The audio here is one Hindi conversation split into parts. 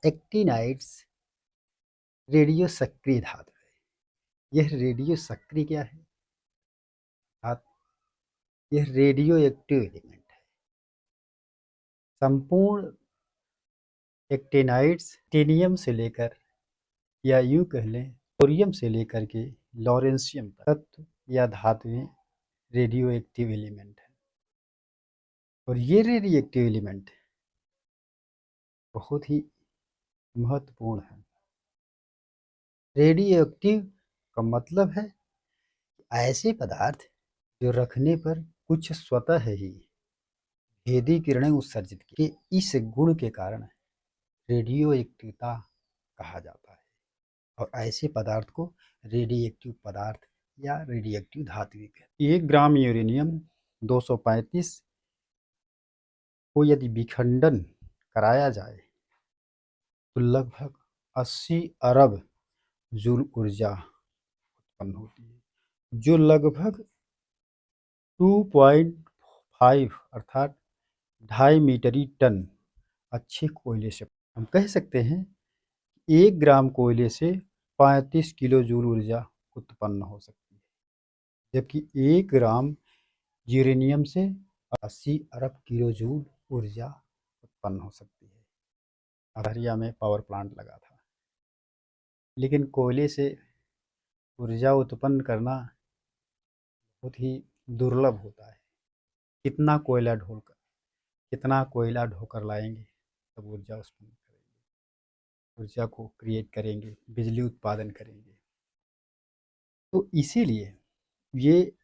एक्टिनाइड्स रेडियो सक्रिय धातु है। यह रेडियो सक्रिय क्या है? यह रेडियो एक्टिव एलिमेंट है। संपूर्ण एक्टिनाइड्स टेनियम से लेकर या यूं कह लें थोरियम से लेकर के लॉरेंशियम तत्व या धातुएं रेडियो एक्टिव एलिमेंट है। और ये रेडियो एक्टिव एलिमेंट बहुत ही महत्वपूर्ण है। रेडियो एक्टिव का मतलब है ऐसे पदार्थ जो रखने पर कुछ स्वतः ही भेदी किरणें उत्सर्जित की, इस गुण के कारण रेडियो एक्टिवता कहा जाता है। और ऐसे पदार्थ को रेडियो एक्टिव पदार्थ या रेडियो एक्टिव धातु कहते हैं। 1 ग्राम यूरेनियम 235 को यदि विखंडन कराया जाए तो लगभग 80 अरब जूल ऊर्जा उत्पन्न होती है, जो लगभग 2.5 अर्थात 2.5 मीट्रिक टन अच्छे कोयले से। हम कह सकते हैं 1 ग्राम कोयले से 35 किलो जूल ऊर्जा उत्पन्न हो सकती है, जबकि 1 ग्राम यूरेनियम से 80 अरब किलो जूल ऊर्जा उत्पन्न हो सकती है। अररिया में पावर प्लांट लगा था, लेकिन कोयले से ऊर्जा उत्पन्न करना बहुत ही दुर्लभ होता है। कितना कोयला ढोकर लाएंगे तब ऊर्जा उत्पन्न करेंगे, ऊर्जा को क्रिएट करेंगे, बिजली उत्पादन करेंगे। तो इसीलिए ये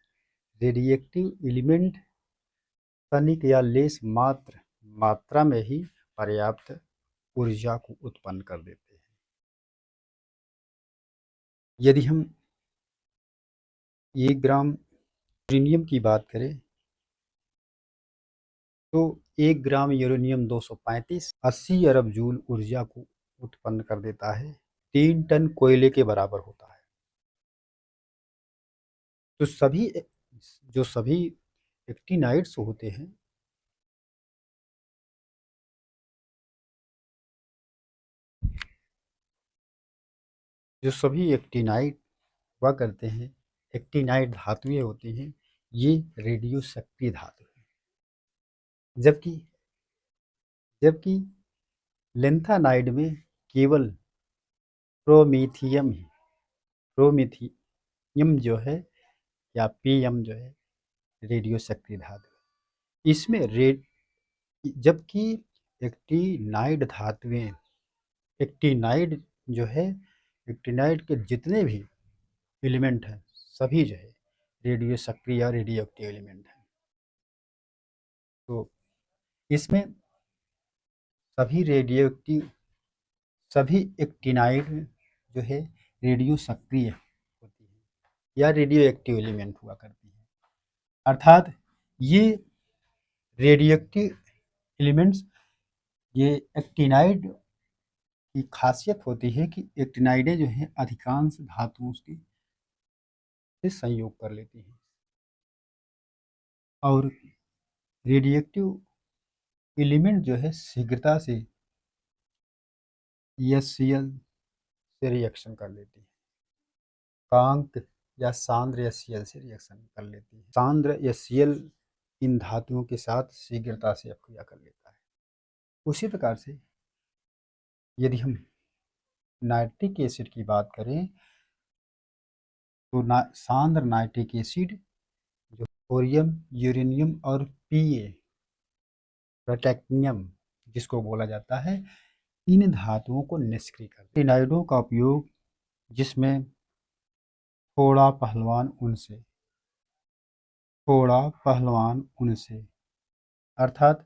रेडिएक्टिव एलिमेंट तनिक या लेस मात्रा में ही पर्याप्त ऊर्जा को उत्पन्न कर देते हैं। यदि हम 1 ग्राम यूरेनियम की बात करें तो 1 ग्राम यूरेनियम 235 80 अरब जूल ऊर्जा को उत्पन्न कर देता है, 3 टन कोयले के बराबर होता है। तो सभी एक्टिनाइड्स होते हैं जो सभी एक्टिनाइड हुआ करते हैं, एक्टिनाइड धातुएं होती हैं, ये रेडियो सक्रिय धातु है। जबकि लेंथानाइड में केवल प्रोमीथियम जो है या पीएम जो है रेडियो सक्रिय धातु है। इसमें जबकि एक्टिनाइड धातुएं एक्टिनाइड जो है एक्टिनाइड के जितने भी एलिमेंट हैं सभी जो है रेडियो सक्रिय या रेडियो एक्टिव एलिमेंट हैं। तो इसमें सभी एक्टिनाइड जो है रेडियो सक्रिय होती है या रेडियो एक्टिव एलिमेंट हुआ करती है। अर्थात ये रेडियो एक्टिव एलिमेंट्स ये एक्टिनाइड की खासियत होती है कि एक्टिनाइडें जो हैं अधिकांश धातुओं से संयोग कर लेती हैं और रेडियोएक्टिव एलिमेंट जो है शीघ्रता से HCl से रिएक्शन कर लेती है, कांक या सांद्र HCl से रिएक्शन कर लेती है। सांद्र HCl इन धातुओं के साथ शीघ्रता से अपक्रिया कर लेता है। उसी प्रकार से यदि हम नाइट्रिक एसिड की बात करें तो सांद्र नाइट्रिक एसिड जो थोरियम, यूरेनियम और Pa प्रोटैक्टिनियम जिसको बोला जाता है, इन धातुओं को निष्क्रिय कर एक्टिनाइडों का उपयोग जिसमें थोड़ा पहलवान उनसे अर्थात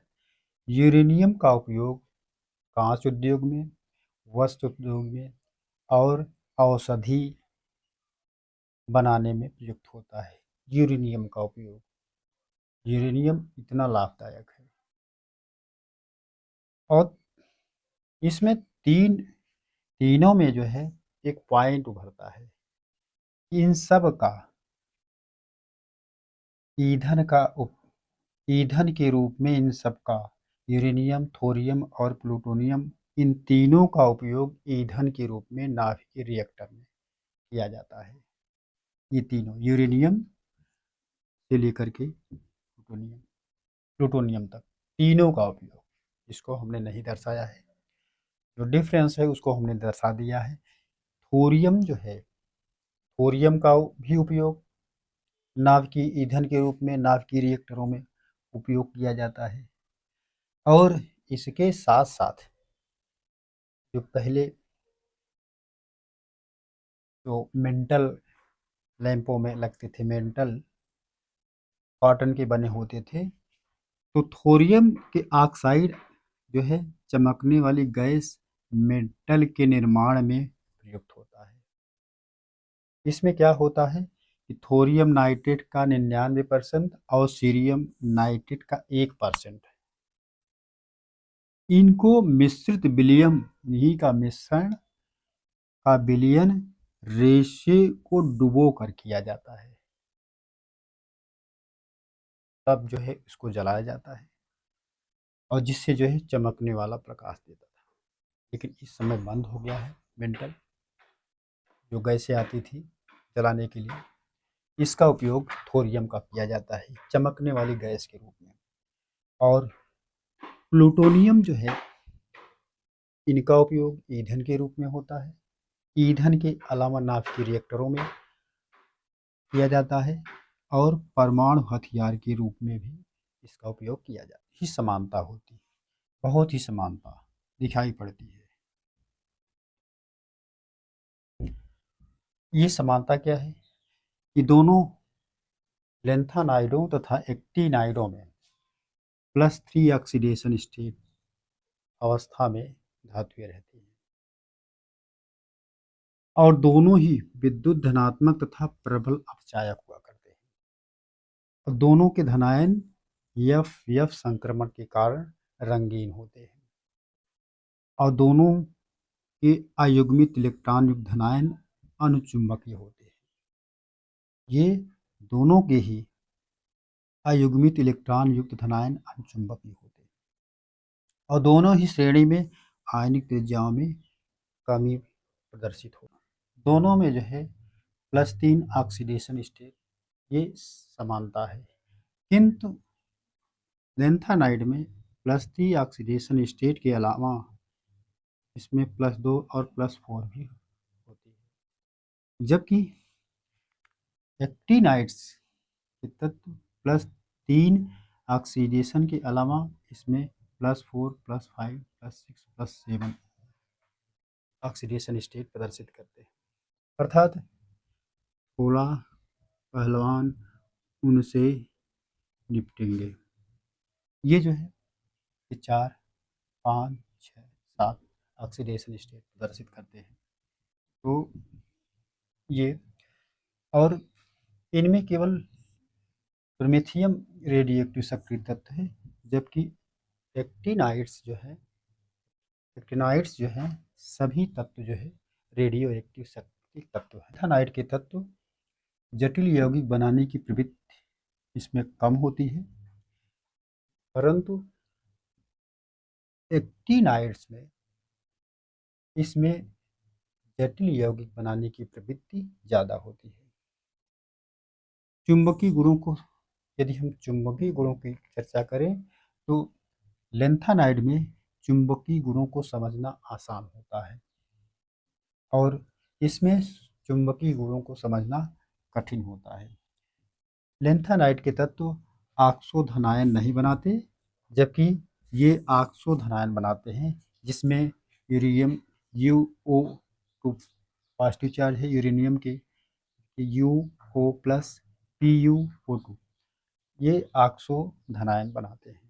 यूरेनियम का उपयोग कांच उद्योग में, वस्त्र उद्योग में और औषधि बनाने में प्रयुक्त होता है। यूरेनियम इतना लाभदायक है। और इसमें तीनों में जो है एक पॉइंट उभरता है, इन सब का ईंधन के रूप में इन सब का यूरेनियम, थोरियम और प्लूटोनियम इन तीनों का उपयोग ईंधन के रूप में नाभिकीय रिएक्टर में किया जाता है। ये तीनों यूरेनियम से लेकर के प्लूटोनियम तक तीनों का उपयोग, इसको हमने नहीं दर्शाया है, जो डिफरेंस है उसको हमने दर्शा दिया है। थोरियम जो है, थोरियम का भी उपयोग नाभिकीय ईंधन के रूप में नाभिकीय रिएक्टरों में उपयोग किया जाता है। और इसके साथ साथ जो पहले जो मेंटल लैंपों में लगते थे, मेंटल कॉटन के बने होते थे, तो थोरियम के ऑक्साइड जो है चमकने वाली गैस मेटल के निर्माण में प्रयुक्त होता है। इसमें क्या होता है कि थोरियम नाइट्रेट का 99% और सीरियम नाइट्रेट का 1% है। इनको मिश्रित विलियम ही का मिश्रण का विलयन रेशे को डुबो कर किया जाता है, तब जो है इसको जलाया जाता है और जिससे जो है चमकने वाला प्रकाश देता था। लेकिन इस समय बंद हो गया है। मेंटल जो गैसें आती थी जलाने के लिए, इसका उपयोग थोरियम का किया जाता है चमकने वाली गैस के रूप में। और प्लूटोनियम जो है, इनका उपयोग ईंधन के रूप में होता है। ईंधन के अलावा नाभिकीय रिएक्टरों में किया जाता है और परमाणु हथियार के रूप में भी इसका उपयोग किया जाता है। ही समानता होती है, बहुत ही समानता दिखाई पड़ती है। ये समानता क्या है कि दोनों लेंथानाइडों तथा एक्टिनाइडों में +3 ऑक्सीडेशन स्टेट अवस्था में धातुएं रहती हैं और दोनों ही विद्युत धनात्मक तथा प्रबल अपचायक हुआ करते हैं। और दोनों के धनायन एफ संक्रमण के कारण रंगीन होते हैं और दोनों के अयुग्मित इलेक्ट्रॉन युक्त धनायन अनुचुंबकीय होते हैं। ये दोनों के ही अयुग्मित इलेक्ट्रॉन युक्त धनायन अनुचुंबकीय होते हैं और दोनों ही श्रेणी में आयनिक त्रिज्याओं में कमी प्रदर्शित हो। दोनों में जो है +3 ऑक्सीडेशन स्टेट, ये समानता है। किंतु लेंथानाइड में +3 ऑक्सीडेशन स्टेट के अलावा इसमें +2 और +4 भी होती है, जबकि एक्टिनाइड्स के तत्व +3 ऑक्सीडेशन के अलावा इसमें +4, +5, +6, +7 ऑक्सीडेशन स्टेट प्रदर्शित करते हैं। अर्थात थोड़ा पहलवान उनसे निपटेंगे। ये जो है ये 4, 5, 6, 7 ऑक्सीडेशन स्टेट प्रदर्शित करते हैं। तो ये, और इनमें केवल प्रोमेथियम रेडियोएक्टिव सक्रिय तत्व है, जबकि एक्टिनाइड्स जो है सभी तत्व जो है रेडियो एक्टिव सक्रिय तत्व है। एथानाइड के तत्व जटिल यौगिक बनाने की प्रवृत्ति इसमें कम होती है, परंतु एक्टिनाइड्स में इसमें जटिल यौगिक बनाने की प्रवृत्ति ज़्यादा होती है। चुंबकीय गुणों को, यदि हम चुंबकीय गुणों की चर्चा करें तो लेंथानाइड में चुंबकीय गुणों को समझना आसान होता है और इसमें चुंबकीय गुणों को समझना कठिन होता है। लेंथानाइड के तत्व ऑक्सो धनायन नहीं बनाते, जबकि ये ऑक्सो धनायन बनाते हैं, जिसमें यूरेनियम UO2 पॉजिटिव चार्ज है, यूरेनियम के UO+ PuO2, ये ऑक्सो धनायन बनाते हैं।